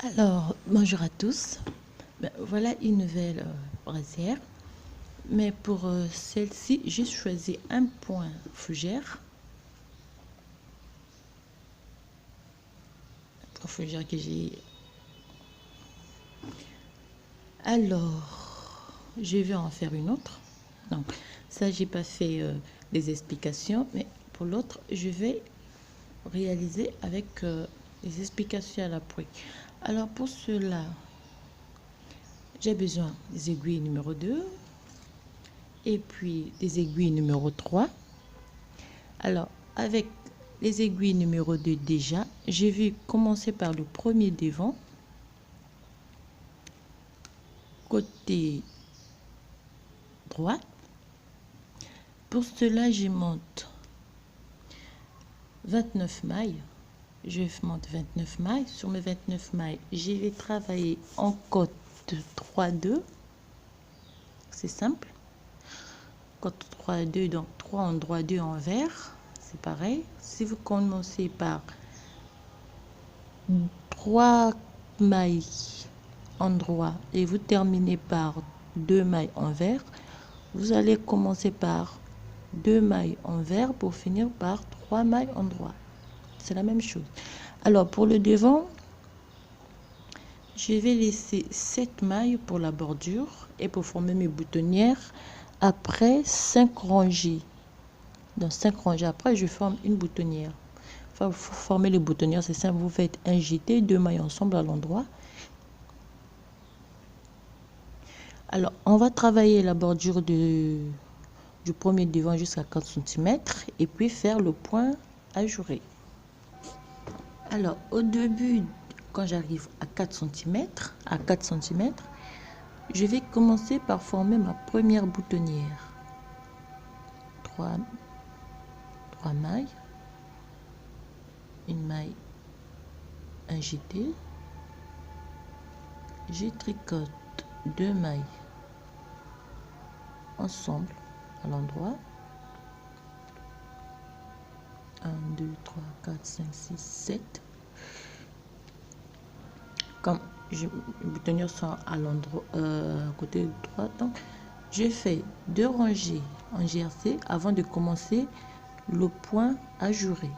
Alors, bonjour à tous. Voilà une nouvelle brassière. Mais pour celle-ci, j'ai choisi un point fougère. Un point fougère que j'ai. Alors, je vais en faire une autre. Donc, ça, j'ai pas fait des explications. Mais pour l'autre, je vais réaliser avec les explications à l'appui. Alors, pour cela, j'ai besoin des aiguilles numéro 2 et puis des aiguilles numéro 3. Alors, avec les aiguilles numéro 2 déjà, je vais commencer par le premier devant, côté droit. Pour cela, je monte 29 mailles. Je monte 29 mailles. Sur mes 29 mailles, je vais travailler en côte 3-2. C'est simple. Côte 3-2, donc 3 en droit, 2 envers. C'est pareil. Si vous commencez par 3 mailles en droit et vous terminez par 2 mailles envers, vous allez commencer par 2 mailles envers pour finir par 3 mailles en droit. C'est la même chose. Alors pour le devant, je vais laisser 7 mailles pour la bordure et pour former mes boutonnières. Après 5 rangées, dans 5 rangées après, je forme une boutonnière. Enfin, vous formez les boutonnières, c'est simple, vous faites un jeté, 2 mailles ensemble à l'endroit. Alors, on va travailler la bordure du premier devant jusqu'à 4 cm et puis faire le point ajouré. Alors, au début, quand j'arrive à 4 cm, je vais commencer par former ma première boutonnière. 3 mailles, une maille, un jeté, je tricote 2 mailles ensemble à l'endroit. 1, 2, 3, 4, 5, 6, 7. Comme les boutonnières sont à l'endroit côté droit, donc je fais 2 rangées en GRC avant de commencer le point ajouré.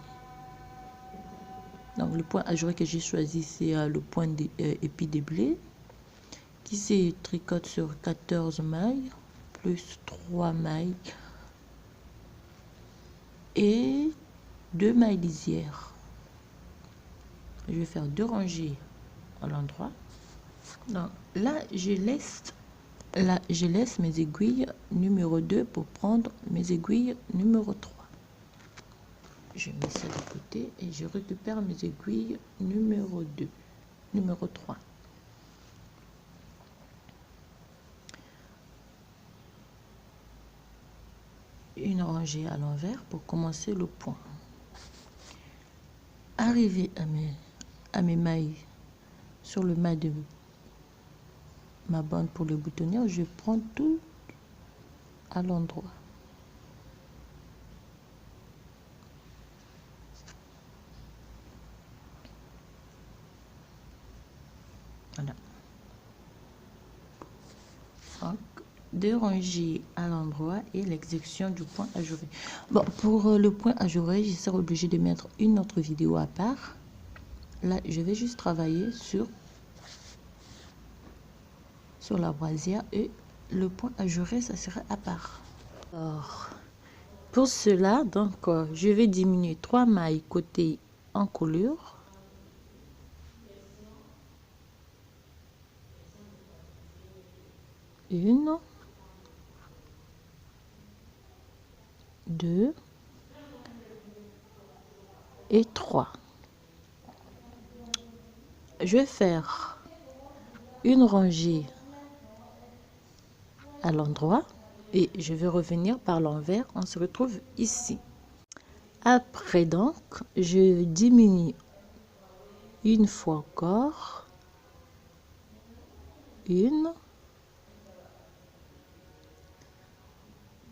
Donc le point ajouré que j'ai choisi, c'est le point épi de blé qui se tricote sur 14 mailles plus 3 mailles et 2 mailles lisières. Je vais faire 2 rangées à l'endroit. Donc là, je laisse mes aiguilles numéro 2 pour prendre mes aiguilles numéro 3. Je mets ça de côté et je récupère mes aiguilles numéro 2, numéro 3. Une rangée à l'envers pour commencer le point. Arrivé à mes mailles sur le mât de ma bande pour le boutonnière, je prends tout à l'endroit. Voilà. Donc, 2 rangées à l'endroit et l'exécution du point ajouré. Bon, pour le point ajouré, je serai obligée de mettre une autre vidéo à part. Là, je vais juste travailler sur la brassière et le point ajouré, ça sera à part. Alors, pour cela, donc, je vais diminuer 3 mailles côté encolure. Une, 2 et 3. Je vais faire une rangée à l'endroit et je vais revenir par l'envers. On se retrouve ici. Après donc, je diminue une fois encore. 1,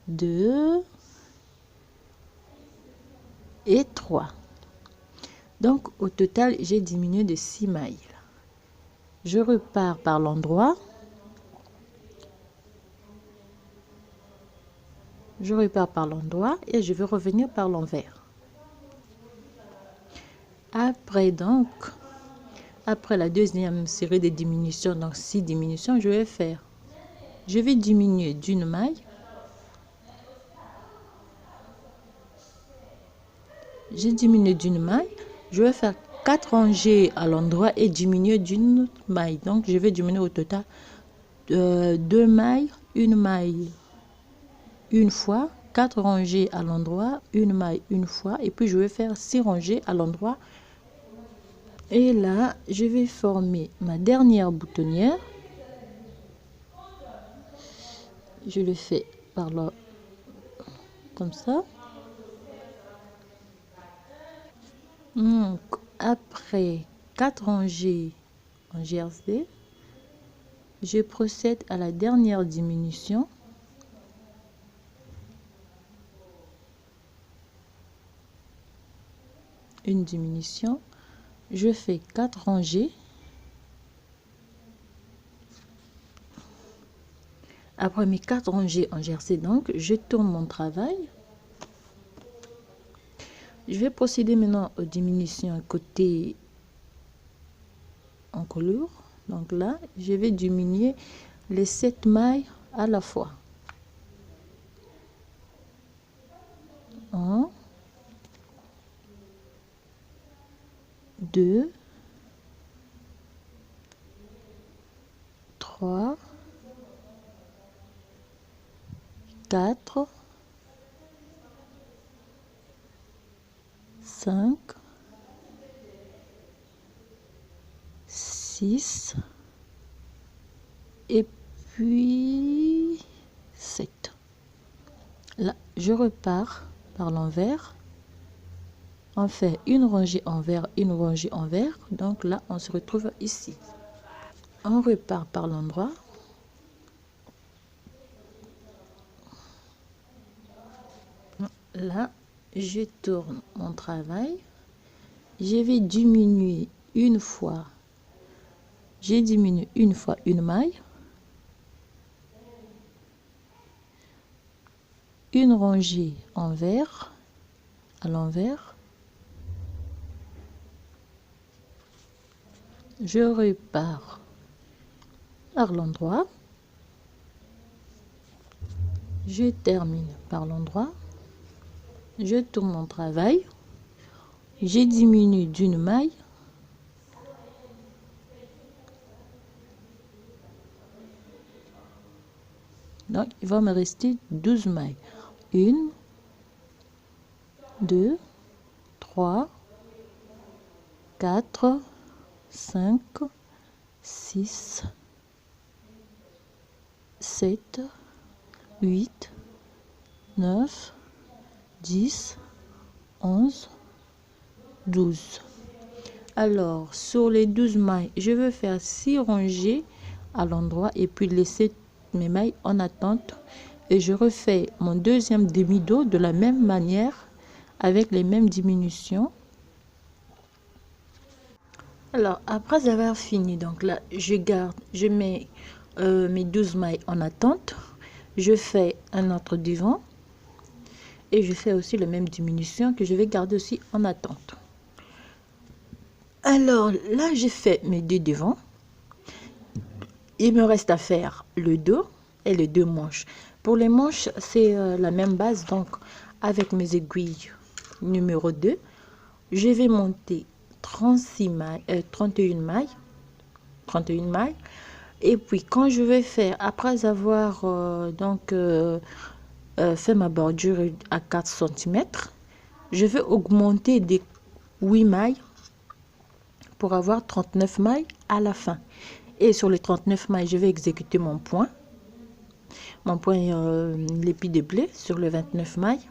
2 et 3. Donc au total, j'ai diminué de 6 mailles. Je repars par l'endroit. Je repars par l'endroit et je vais revenir par l'envers. Après donc, après la deuxième série de diminutions, donc 6 diminutions, je vais diminuer d'une maille. J'ai diminué d'une maille. Je vais faire 4 rangées à l'endroit et diminuer d'une maille. Donc, je vais diminuer au total 2 mailles, une maille une fois, 4 rangées à l'endroit, une maille une fois, et puis je vais faire 6 rangées à l'endroit. Et là, je vais former ma dernière boutonnière. Je le fais par là, comme ça. Donc, après 4 rangées en jersey, je procède à la dernière diminution. Une diminution. Je fais 4 rangées. Après mes 4 rangées en jersey, donc, je tourne mon travail. Je vais procéder maintenant aux diminutions côté encolure. Donc là, je vais diminuer les 7 mailles à la fois. 1, 2, 3, 4, 5, 6 et puis 7. Là, je repars par l'envers. On fait une rangée envers, une rangée envers. Donc là, on se retrouve ici. On repart par l'endroit. Là, je tourne mon travail. Je vais diminuer une fois. J'ai diminué une fois une maille. Une rangée envers, à l'envers. Je repars par l'endroit. Je termine par l'endroit. Je tourne mon travail. J'ai diminué d'une maille. Donc, il va me rester 12 mailles. 1, 2, 3, 4, 5, 6, 7, 8, 9, 10, 11, 12. Alors, sur les 12 mailles, je vais faire 6 rangées à l'endroit et puis laisser mes mailles en attente. Et je refais mon deuxième demi-dos de la même manière avec les mêmes diminutions. Alors, après avoir fini, donc là, je mets mes 12 mailles en attente. Je fais un autre devant. Et je fais aussi la même diminution que je vais garder aussi en attente. Alors là, j'ai fait mes 2 devants. Il me reste à faire le dos et les 2 manches. Pour les manches, c'est la même base. Donc, avec mes aiguilles numéro 2, je vais monter 31 mailles. Et puis, quand je vais faire, après avoir fait ma bordure à 4 cm, je vais augmenter des 8 mailles pour avoir 39 mailles à la fin. Et sur les 39 mailles, je vais exécuter mon point. Mon point l'épi de blé sur les 29 mailles.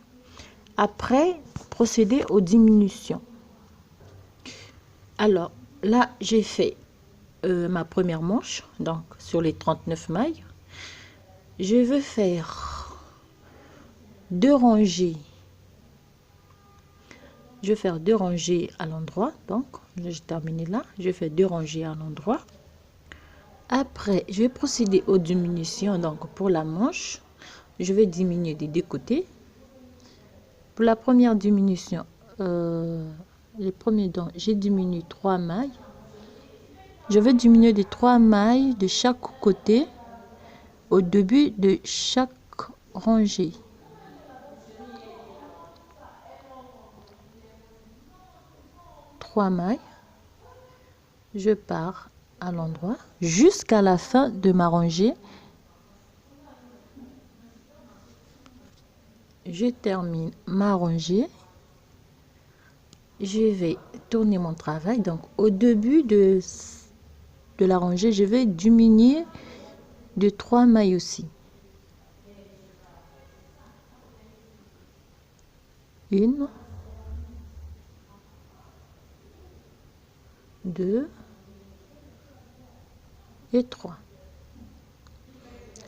Après, procéder aux diminutions. Alors, là, j'ai fait ma première manche, donc sur les 39 mailles. Je vais faire 2 rangées. Je vais faire 2 rangées à l'endroit. Donc, j'ai terminé là. Je fais 2 rangées à l'endroit. Après, je vais procéder aux diminutions. Donc, pour la manche, je vais diminuer des deux côtés. Pour la première diminution, les premiers dents, j'ai diminué 3 mailles. Je vais diminuer de 3 mailles de chaque côté au début de chaque rangée. Trois mailles. Je pars à l'endroit jusqu'à la fin de ma rangée. Je termine ma rangée. Je vais tourner mon travail. Donc, au début de la rangée, je vais diminuer de 3 mailles aussi. Une, deux et 3.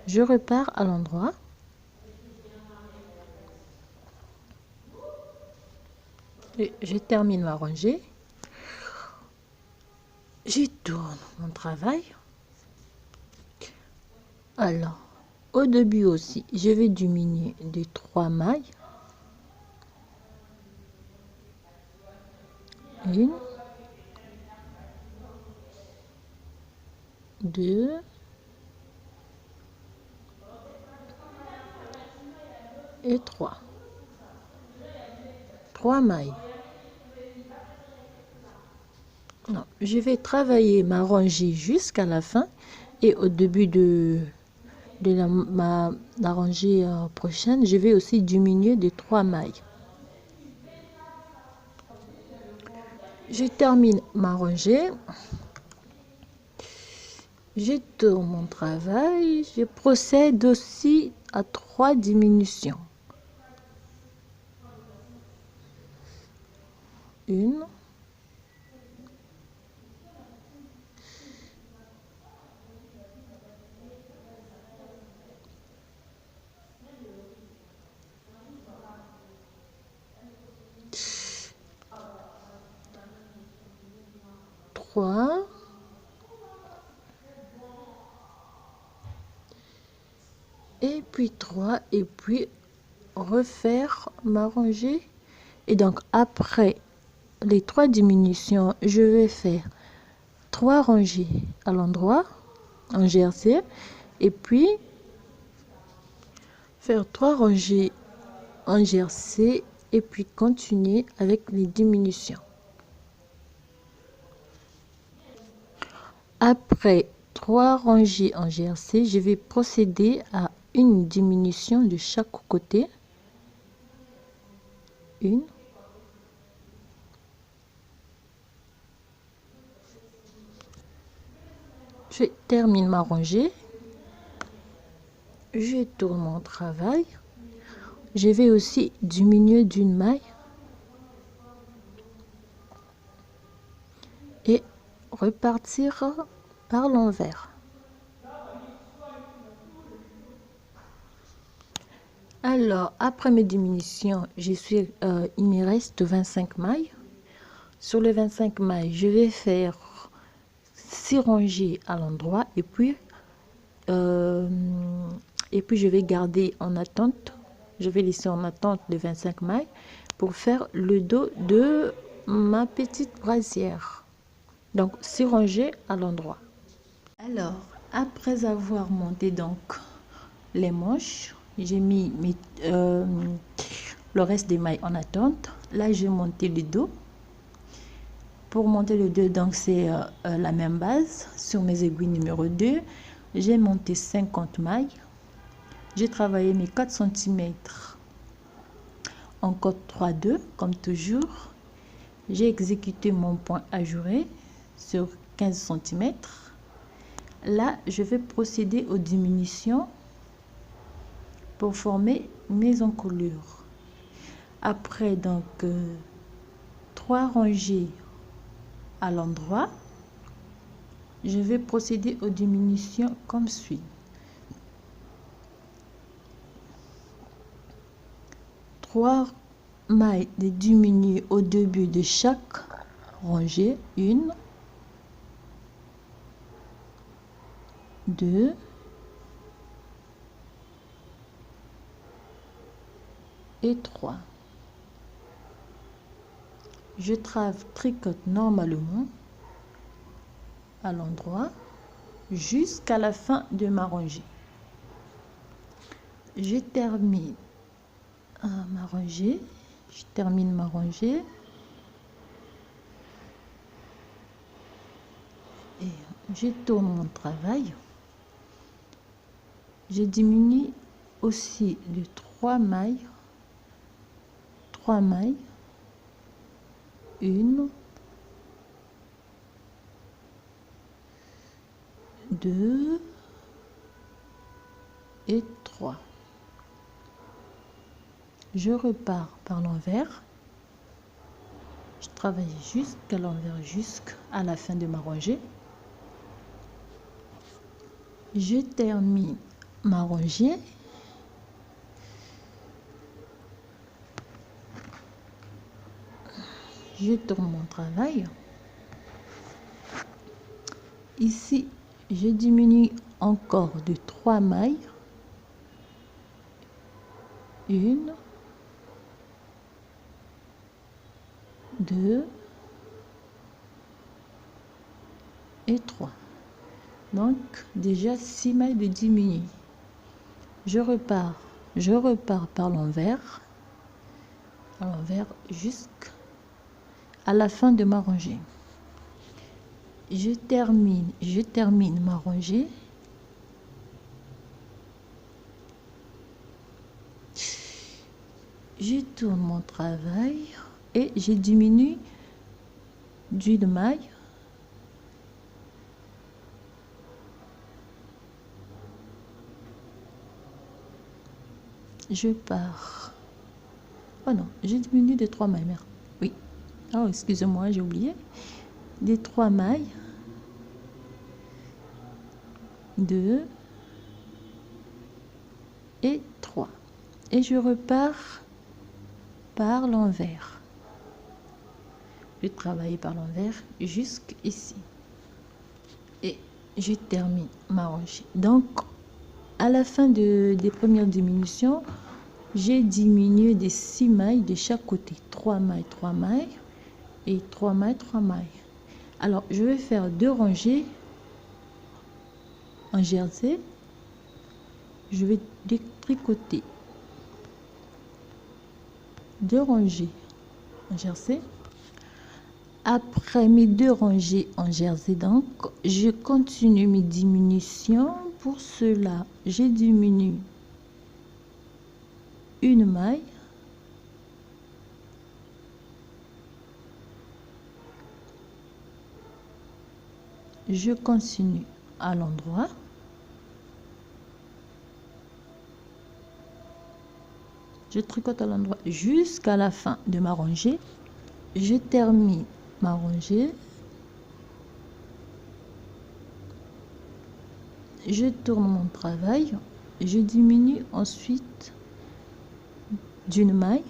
Je repars à l'endroit. Et je termine ma rangée. Je tourne mon travail. Alors, au début aussi, je vais diminuer de 3 mailles. Une, deux, et 3. 3 mailles. Non, je vais travailler ma rangée jusqu'à la fin et au début de la rangée prochaine, je vais aussi diminuer de 3 mailles. Je termine ma rangée. Je tourne mon travail. Je procède aussi à 3 diminutions. Une. Trois. Et puis 3. Et puis refaire ma rangée. Et donc après les 3 diminutions, je vais faire 3 rangées à l'endroit en GRC et puis faire 3 rangées en GRC et puis continuer avec les diminutions. Après 3 rangées en GRC, je vais procéder à une diminution de chaque côté. Une. Je termine ma rangée. Je tourne mon travail. Je vais aussi diminuer d'une maille. Et repartir par l'envers. Alors, après mes diminutions, il me reste 25 mailles. Sur les 25 mailles, je vais faire 6 rangées à l'endroit et puis je vais garder en attente. Je vais laisser en attente les 25 mailles pour faire le dos de ma petite brassière. Donc, 6 rangées à l'endroit. Alors, après avoir monté donc les manches, j'ai mis le reste des mailles en attente. Là, j'ai monté le dos. Pour monter le dos, donc c'est la même base. Sur mes aiguilles numéro 2, j'ai monté 50 mailles. J'ai travaillé mes 4 cm en code 3-2, comme toujours. J'ai exécuté mon point ajouré sur 15 cm. Là, je vais procéder aux diminutions pour former mes encolures. Après, donc, 3 rangées à l'endroit, je vais procéder aux diminutions comme suit. 3 mailles de diminuer au début de chaque rangée. Une, 2 et 3. Je tricote normalement à l'endroit jusqu'à la fin de ma rangée. Je termine ma rangée. Je termine ma rangée. Et je tourne mon travail. Je diminue aussi de 3 mailles. 3 mailles. 1, 2 et 3. Je repars par l'envers. Je travaille jusqu'à l'envers, jusqu'à la fin de ma rangée. Je termine ma rangée. Je tourne mon travail. Ici, je diminue encore de 3 mailles. 1, 2 et 3. Donc, déjà 6 mailles de diminuer. Je repars par l'envers. À l'envers jusqu'à la fin de ma rangée. Je termine ma rangée. Je tourne mon travail et je diminue d'une maille. Je pars. Oh non, j'ai diminué de 3 mailles. Merde. Oui. Oh, excusez-moi, j'ai oublié. Des 3 mailles. 2 et 3. Et je repars par l'envers. Je travaille par l'envers jusqu'ici. Et je termine ma rangée. Donc, à la fin des premières diminutions, j'ai diminué des 6 mailles de chaque côté. 3 mailles, 3 mailles et 3 mailles, 3 mailles. Alors, je vais faire 2 rangées en jersey. Je vais détricoter 2 rangées en jersey. Après mes 2 rangées en jersey, donc, je continue mes diminutions. Pour cela, j'ai diminué une maille. Je continue à l'endroit. Je tricote à l'endroit jusqu'à la fin de ma rangée. Je termine ma rangée. Je tourne mon travail. Je diminue ensuite d'une maille.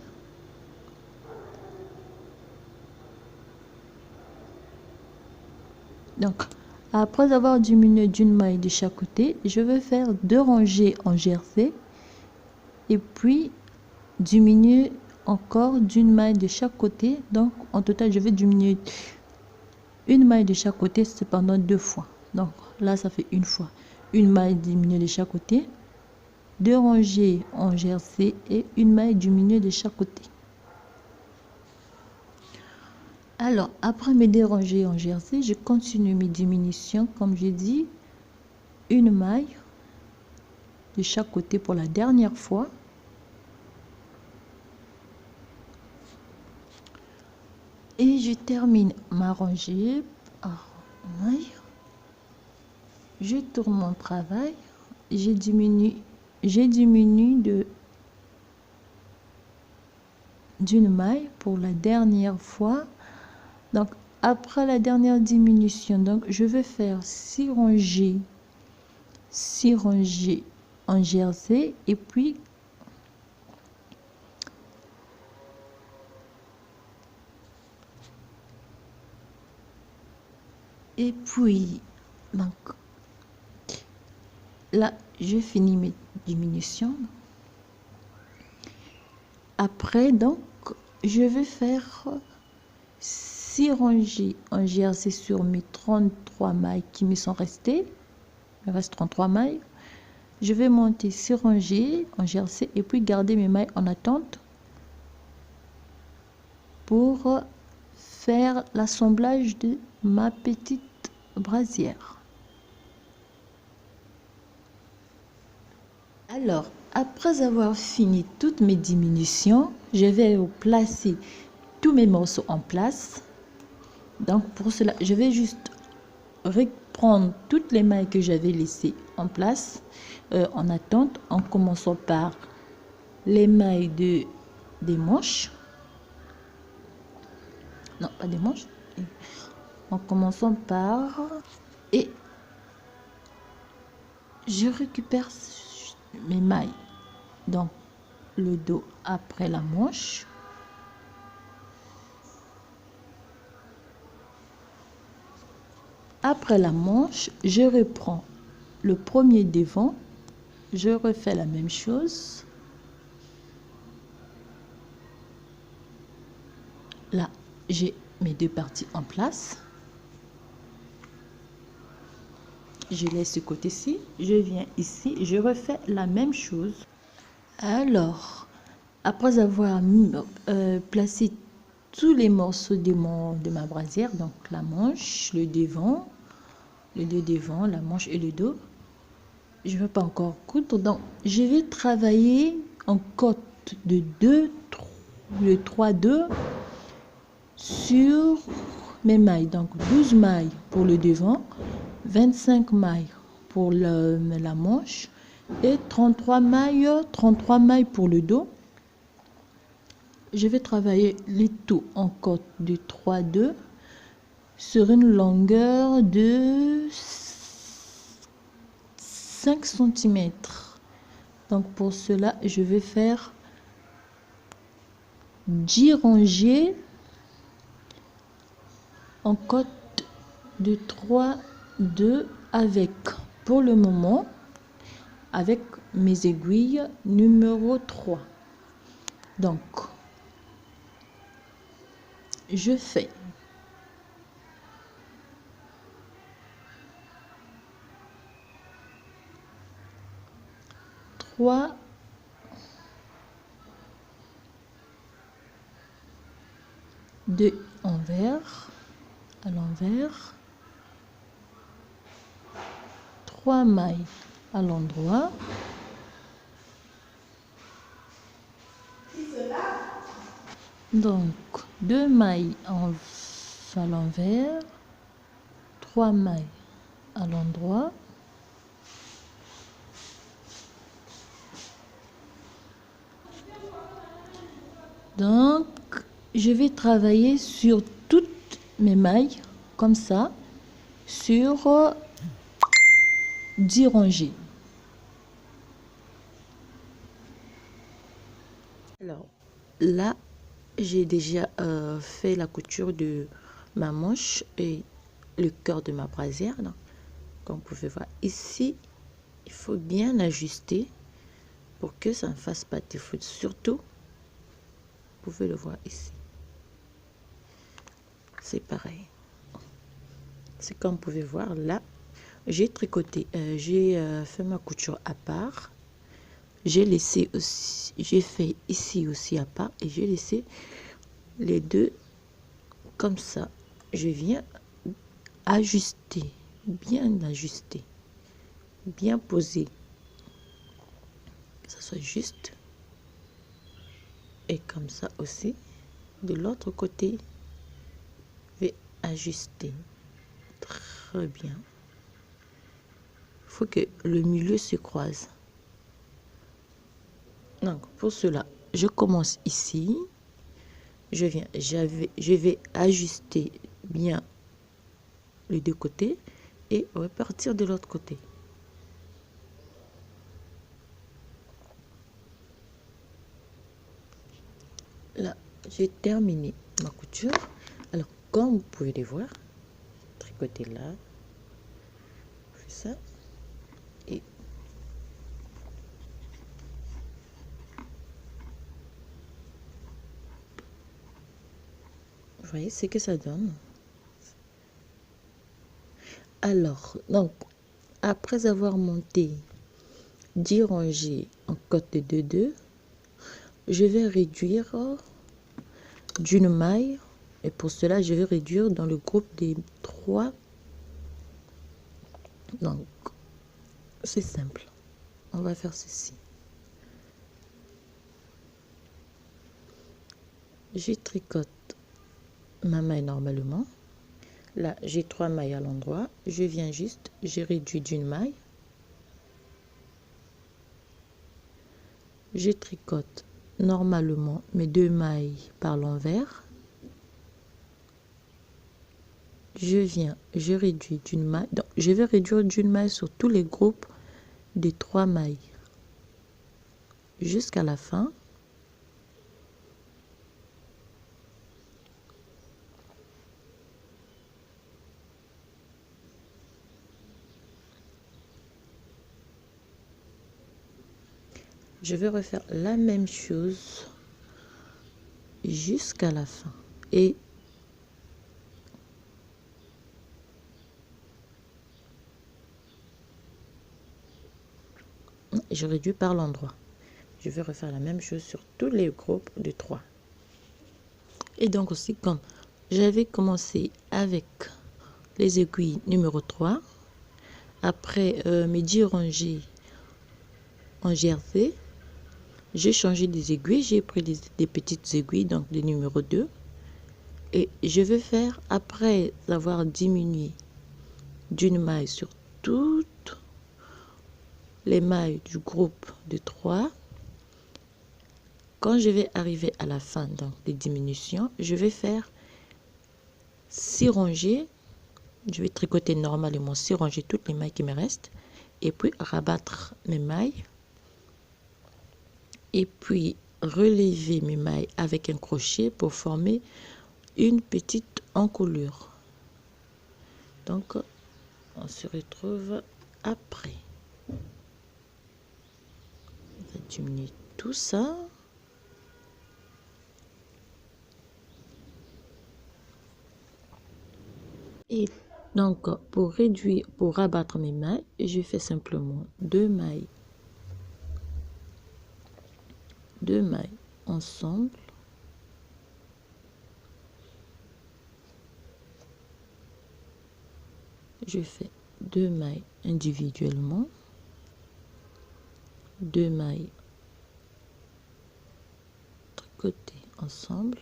Donc, après avoir diminué d'une maille de chaque côté, je vais faire 2 rangées en jersey et puis diminuer encore d'une maille de chaque côté. Donc, en total, je vais diminuer une maille de chaque côté, cependant 2 fois. Donc, là, ça fait une fois. Une maille diminuée de chaque côté, 2 rangées en jersey et une maille diminuée de chaque côté. Alors, après mes 2 rangées en jersey, je continue mes diminutions, comme j'ai dit, une maille de chaque côté pour la dernière fois. Et je termine ma rangée par maille. Je tourne mon travail. J'ai diminué d'une maille pour la dernière fois. Donc, après la dernière diminution, donc je vais faire 6 rangées en jersey et puis donc là, je finis mes diminutions. Après, donc, je vais faire 6 rangées en jersey sur mes 33 mailles qui me sont restées. Il me reste 33 mailles. Je vais monter 6 rangées en jersey et puis garder mes mailles en attente pour faire l'assemblage de ma petite brasière. Alors, après avoir fini toutes mes diminutions, je vais placer tous mes morceaux en place. Donc pour cela, je vais juste reprendre toutes les mailles que j'avais laissées en place, en attente, en commençant par les mailles des manches. Non, pas des manches. En commençant par... Et je récupère mes mailles dans le dos après la manche. Après la manche, je reprends le premier devant, je refais la même chose. Là, j'ai mes deux parties en place. Je laisse ce côté-ci, je viens ici, je refais la même chose. Alors, après avoir placé tous les morceaux de ma brasière, donc la manche, le devant, les deux devant, la manche et le dos, je ne vais pas encore coudre, donc je vais travailler en cote de 3-2 sur mes mailles, donc 12 mailles pour le devant, 25 mailles pour la manche et 33 mailles pour le dos. Je vais travailler les tout en cote de 3-2 sur une longueur de 5 cm. Donc pour cela, je vais faire 10 rangées en cote de 3-2 avec, pour le moment, avec mes aiguilles numéro 3. Donc, je fais 3, 2 envers, à l'envers, 3 mailles à l'endroit, donc 2 mailles à l'envers, 3 mailles à l'endroit, donc je vais travailler sur toutes mes mailles comme ça sur 10 rangées. Alors là, j'ai déjà fait la couture de ma manche et le cœur de ma brasière. Donc, comme vous pouvez voir ici, il faut bien ajuster pour que ça ne fasse pas de faute. Surtout, vous pouvez le voir ici. C'est pareil. C'est comme vous pouvez voir là, j'ai tricoté, j'ai fait ma couture à part. J'ai laissé aussi, j'ai fait ici aussi à part et j'ai laissé les deux comme ça. Je viens ajuster, bien poser, que ça soit juste. Et comme ça aussi, de l'autre côté, je vais ajuster très bien. Il faut que le milieu se croise. Donc pour cela, je commence ici. Je vais ajuster bien les deux côtés et repartir de l'autre côté. Là, j'ai terminé ma couture. Alors, comme vous pouvez les voir, tricoter là, je fais ça et Vous voyez ce que ça donne. Alors, donc, après avoir monté 10 rangées en cote de 2-2, je vais réduire d'une maille. Et pour cela, je vais réduire dans le groupe des 3. Donc, c'est simple. On va faire ceci. Je tricote ma maille normalement. Là, j'ai 3 mailles à l'endroit. Je viens juste, je réduis d'une maille. Je tricote normalement mes 2 mailles par l'envers. Je viens, je réduis d'une maille. Donc, je vais réduire d'une maille sur tous les groupes des 3 mailles jusqu'à la fin. Je vais refaire la même chose jusqu'à la fin. Et je réduis par l'endroit. Je vais refaire la même chose sur tous les groupes de 3. Et donc aussi, comme j'avais commencé avec les aiguilles numéro 3, après mes 10 rangées en jersey, j'ai changé des aiguilles, j'ai pris des petites aiguilles, donc des numéro 2. Et je vais faire, après avoir diminué d'une maille sur toutes les mailles du groupe de 3, quand je vais arriver à la fin donc des diminutions, je vais faire 6 rangées. Je vais tricoter normalement 6 rangées toutes les mailles qui me restent et puis rabattre mes mailles et puis relever mes mailles avec un crochet pour former une petite encolure. Donc on se retrouve après. On va diminuer tout ça. Et donc pour réduire, pour rabattre mes mailles, je fais simplement 2 mailles ensemble. Je fais 2 mailles individuellement, 2 mailles tricotées ensemble,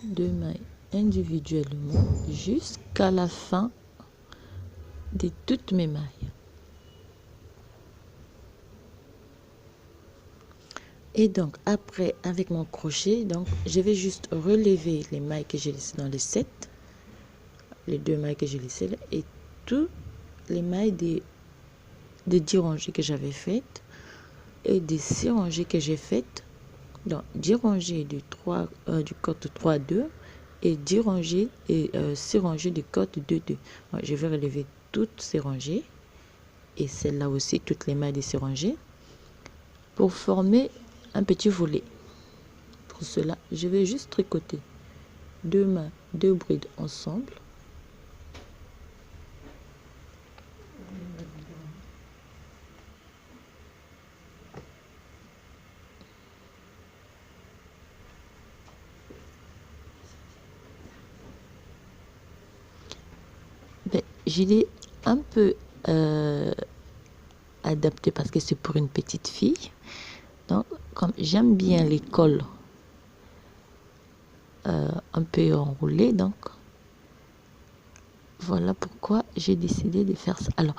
2 mailles individuellement jusqu'à la fin de toutes mes mailles. Et donc après, avec mon crochet, donc je vais juste relever les mailles que j'ai laissées dans les 7, les 2 mailles que j'ai laissées là, et toutes les mailles des 10 rangées que j'avais faites et des 6 rangées que j'ai faites. Donc 10 rangées du côte 3-2 et 10 rangées et 6 rangées du côte 2-2. Je vais relever toutes ces rangées et celle-là aussi, toutes les mailles de ces rangées pour former un petit volet. Pour cela, je vais juste tricoter 2 mailles, 2 brides ensemble. Je l'ai un peu adapté parce que c'est pour une petite fille. Donc, comme j'aime bien les cols un peu enroulés, donc voilà pourquoi j'ai décidé de faire ça. Alors,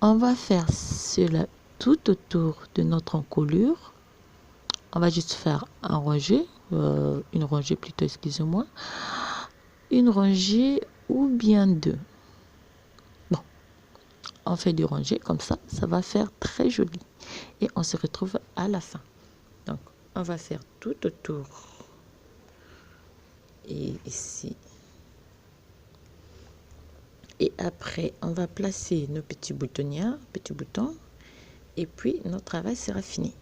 on va faire cela tout autour de notre encolure. On va juste faire un rangée, une rangée plutôt, excusez-moi, une rangée ou bien 2. Bon, on fait des rangées comme ça, ça va faire très joli. Et on se retrouve à la fin. Donc, on va faire tout autour. Et ici. Et après, on va placer nos petits boutonnières, petits boutons. Et puis, notre travail sera fini.